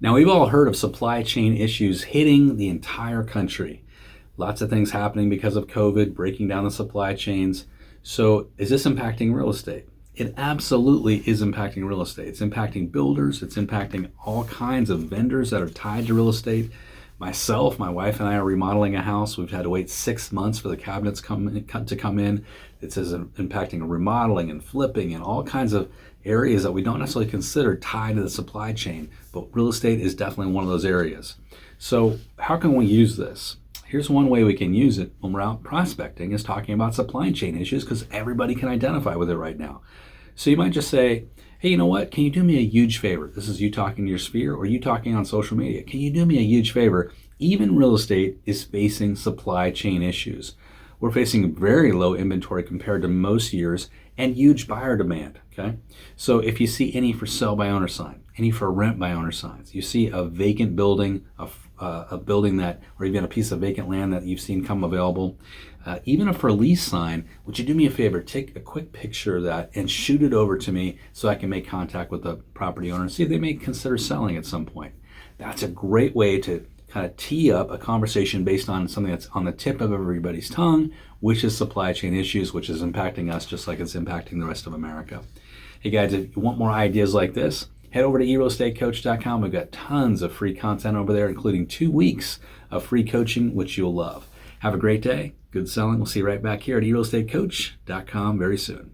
Now, we've all heard of supply chain issues hitting the entire country. Lots of things happening because of COVID, breaking down the supply chains. So, is this impacting real estate? It absolutely is impacting real estate. It's impacting builders, it's impacting all kinds of vendors that are tied to real estate. Myself, my wife, and I are remodeling a house. We've had to wait 6 months for the cabinets to come in. It says impacting remodeling and flipping and all kinds of areas that we don't necessarily consider tied to the supply chain, but real estate is definitely one of those areas. So how can we use this? Here's one way we can use it when we're out prospecting is talking about supply chain issues because everybody can identify with it right now. So you might just say, hey, you know what? Can you do me a huge favor? This is you talking to your sphere or you talking on social media. Can you do me a huge favor? Even real estate is facing supply chain issues. We're facing very low inventory compared to most years and huge buyer demand, okay? So if you see any for sale by owner sign, any for rent by owner signs, you see a vacant building, a building that, or even a piece of vacant land that you've seen come available, even a for lease sign, would you do me a favor, take a quick picture of that and shoot it over to me so I can make contact with the property owner and see if they may consider selling at some point. That's a great way to kind of tee up a conversation based on something that's on the tip of everybody's tongue, which is supply chain issues, which is impacting us just like it's impacting the rest of America. Hey guys, if you want more ideas like this, head over to eRealEstateCoach.com. We've got tons of free content over there, including 2 weeks of free coaching, which you'll love. Have a great day. Good selling. We'll see you right back here at eRealEstateCoach.com very soon.